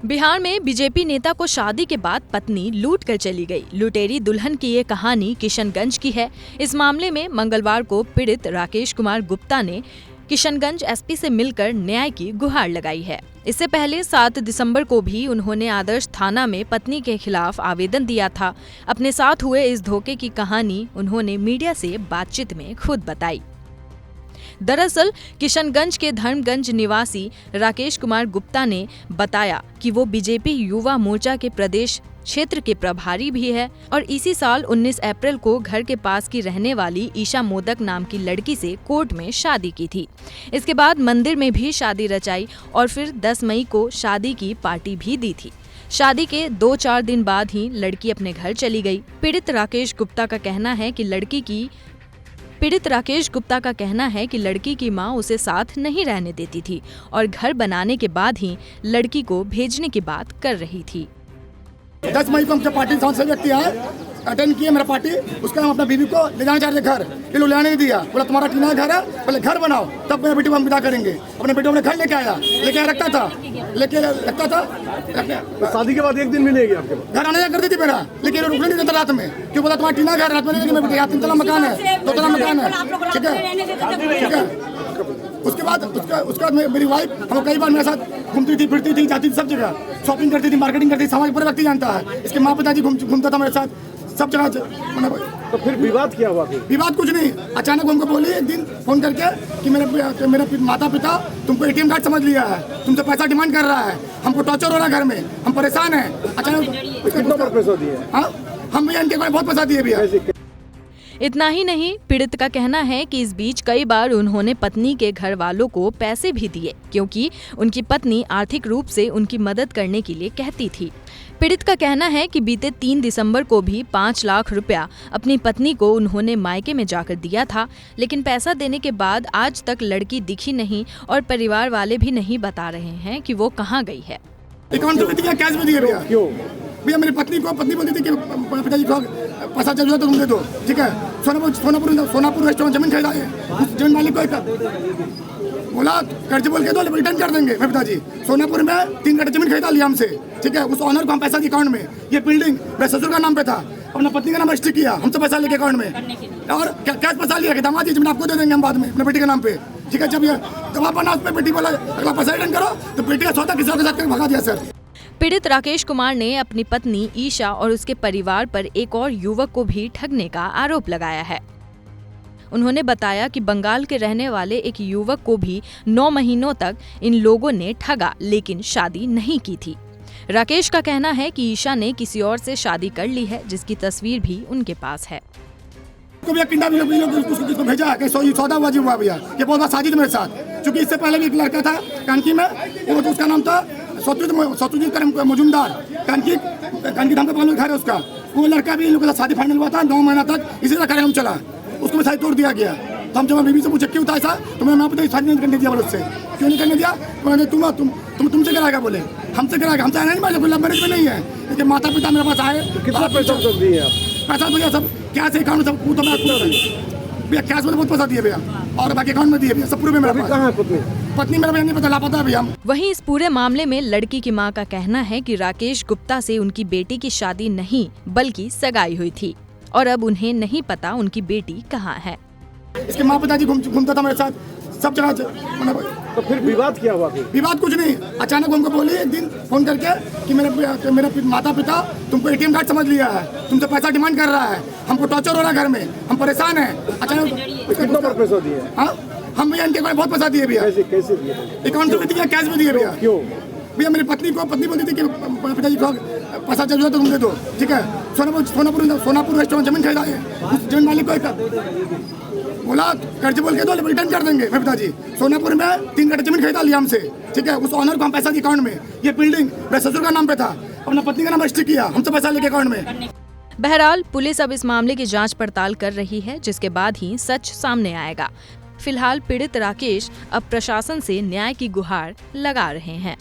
बिहार में बीजेपी नेता को शादी के बाद पत्नी लूट कर चली गई। लुटेरी दुल्हन की ये कहानी किशनगंज की है। इस मामले में मंगलवार को पीड़ित राकेश कुमार गुप्ता ने किशनगंज एसपी से मिलकर न्याय की गुहार लगाई है। इससे पहले 7 दिसंबर को भी उन्होंने आदर्श थाना में पत्नी के खिलाफ आवेदन दिया था। अपने साथ हुए इस धोखे की कहानी उन्होंने मीडिया से बातचीत में खुद बताई। दरअसल किशनगंज के धर्मगंज निवासी राकेश कुमार गुप्ता ने बताया कि वो बीजेपी युवा मोर्चा के प्रदेश क्षेत्र के प्रभारी भी है और इसी साल 19 अप्रैल को घर के पास की रहने वाली ईशा मोदक नाम की लड़की से कोर्ट में शादी की थी। इसके बाद मंदिर में भी शादी रचाई और फिर 10 मई को शादी की पार्टी भी दी थी। शादी के 2-4 दिन बाद ही लड़की अपने घर चली गई। पीड़ित राकेश गुप्ता का कहना है कि लड़की की मां उसे साथ नहीं रहने देती थी और घर बनाने के बाद ही लड़की को भेजने की बात कर रही थी। 10 मई को हम पार्टी से व्यक्ति आए, अटेंड किए मेरा पार्टी, उसका हम अपना बीवी को ले जाना चाह रहे घर, ये लोग लाने नहीं दिया। बोला तुम्हारा टीना घर है, पहले घर बनाओ तब मेरे बेटी को हम विदा करेंगे। अपने बेटे अपने घर लेके आया, लेके रखता था। शादी के बाद एक दिन भी नहीं गया आपके घर आने कर दी थी मेरा, लेकिन रुकने नहीं देता रात में, क्यों बोला तुम्हारा टीना घर, रात में नहीं, मेरे बेटे 3 तला मकान है, 2 तला मकान है, ठीक है। उसके बाद मेरी वाइफ हम कई बार मेरे साथ घूमती थी, फिरती थी, जाती थी सब जगह, शॉपिंग करती थी, मार्केटिंग करती थी, समाज पूरा व्यक्ति जानता है। इसके माँ पिताजी घूमता था मेरे साथ सब जगह। तो फिर विवाद क्या हुआ? विवाद कुछ नहीं, अचानक हमको बोली एक दिन फोन करके कि मेरे माता पिता तुमको ATM कार्ड समझ लिया है, तुमसे पैसा डिमांड कर रहा है, हमको टॉर्चर हो रहा है घर में, हम परेशान हैं। अचानक कितना पैसा दिए? हाँ, हम भी इनके बहुत पैसा दिए भैया। इतना ही नहीं, पीड़ित का कहना है कि इस बीच कई बार उन्होंने पत्नी के घर वालों को पैसे भी दिए, क्योंकि उनकी पत्नी आर्थिक रूप से उनकी मदद करने के लिए कहती थी। पीड़ित का कहना है कि बीते 3 दिसंबर को भी 5 लाख रुपया अपनी पत्नी को उन्होंने मायके में जाकर दिया था, लेकिन पैसा देने के बाद आज तक लड़की दिखी नहीं और परिवार वाले भी नहीं बता रहे हैं कि वो कहाँ गई है। अकाउंट में दिया, कैश में दिए भैया। क्यों भैया? मेरी पत्नी बोलती थी कि पिताजी को पैसा चाहिए तो तुम दे दो, ठीक है। सोनापुर रेस्टोरेंट जमीन खरीदा है, उस जमीन मालिक को बोला कर्ज बोल के दो, रिटर्न कर देंगे। मेरे पिताजी सोनापुर में 3 कट्ठा जमीन खरीदा लिया हमसे, ठीक है। उस ऑनर को हम पैसा दिए अकाउंट में। ये बिल्डिंग मेरे ससुर का नाम पे था, अपना पत्नी का नाम रजिस्टर किया, हमसे पैसा लेके अकाउंट में, और कैश पैसा लिया कि दामाद जमीन आपको दे देंगे हम बाद में अपने बेटी के नाम पे, ठीक है। जब ये दवा बना उस पर बेटी बोला अगला पैसा रिटर्न करो, तो बेटी का सौदा किसी के साथ भगा दिया सर। पीड़ित राकेश कुमार ने अपनी पत्नी ईशा और उसके परिवार पर एक और युवक को भी ठगने का आरोप लगाया है। उन्होंने बताया कि बंगाल के रहने वाले एक युवक को भी 9 महीनों तक इन लोगों ने ठगा, लेकिन शादी नहीं की थी। राकेश का कहना है कि ईशा ने किसी और से शादी कर ली है, जिसकी तस्वीर भी उनके पास है। उसको भेजा कि सौदा वाजिब हुआ भैया, ये बहुत बार साजिद मेरे साथ, क्योंकि इससे पहले भी एक लड़का था कानकी में, वो तो उसका नाम था सतुजीत मजुमदार, कानकी धाम का घर है उसका। वो लड़का भी इन लोगों के साथ शादी फाइनल हुआ था, 9 महीना तक इसी तरह कार्यक्रम चला, उसको भी शादी तोड़ दिया गया। तो हम जब बीवी से पूछे क्यों था ऐसा, तो मैंने यहाँ पे शादी नहीं करने दिया, बोले उससे क्यों नहीं करने दिया, तो तुमसे कराएगा, बोले हमसे कराएगा, हमसे आना नहीं मारे, कोई लव मैरिज में नहीं है, लेकिन माता पिता मेरे पास आए। कितना पैसा दिए आप? पैसा भैया सब क्या से अकाउंट सब तो मैं भैया कैश में बहुत पैसा दिए भैया, और बाकी अकाउंट में दिए भैया, सब पूरे में मेरा कहाँ है पत्नी मेरा नहीं पता, लापता है भैया। वहीं इस पूरे मामले में लड़की की मां का कहना है कि राकेश गुप्ता से उनकी बेटी की शादी नहीं बल्कि सगाई हुई थी और अब उन्हें नहीं पता उनकी बेटी कहाँ है। इसके माँ पिताजी घूमता था मेरे साथ सब जगह। तो फिर विवाद क्या हुआ? विवाद कुछ नहीं, अचानक हमको बोली एक दिन फोन करके कि मेरे माता पिता तुमको ATM कार्ड समझ लिया है, तुमसे पैसा डिमांड कर रहा है, हमको टॉर्चर हो रहा है घर में, हम परेशान हैं। अचानक कितना पैसा दिए? हाँ, हम भैया इनके बहुत पैसा दिए भैया। कैसे दिए? अकाउंट में दिया, कैश में दिए भैया। क्यों भैया? मेरी पत्नी बोलती थी कि पिताजी को पैसा चाहिए तो तुम दे दो, ठीक है। सोनापुर रेस्टोरेंट जमीन खरीदा है, उस जमीन मालिक को बोला कर्ज बोल के दो, रिटर्न कर देंगे। मेरे पिताजी सोनापुर में 3 कट्ठा जमीन खरीदा लिया हमसे, ठीक है। उस ऑनर को हम पैसा दिए अकाउंट में। ये बिल्डिंग मेरे ससुर का नाम पे था, अपना पत्नी का नाम रजिस्टर किया, हमसे पैसा लेके अकाउंट में। बहरहाल पुलिस अब इस मामले की जांच पड़ताल कर रही है, जिसके बाद ही सच सामने आएगा। फिलहाल पीड़ित राकेश अब प्रशासन से न्याय की गुहार लगा रहे हैं।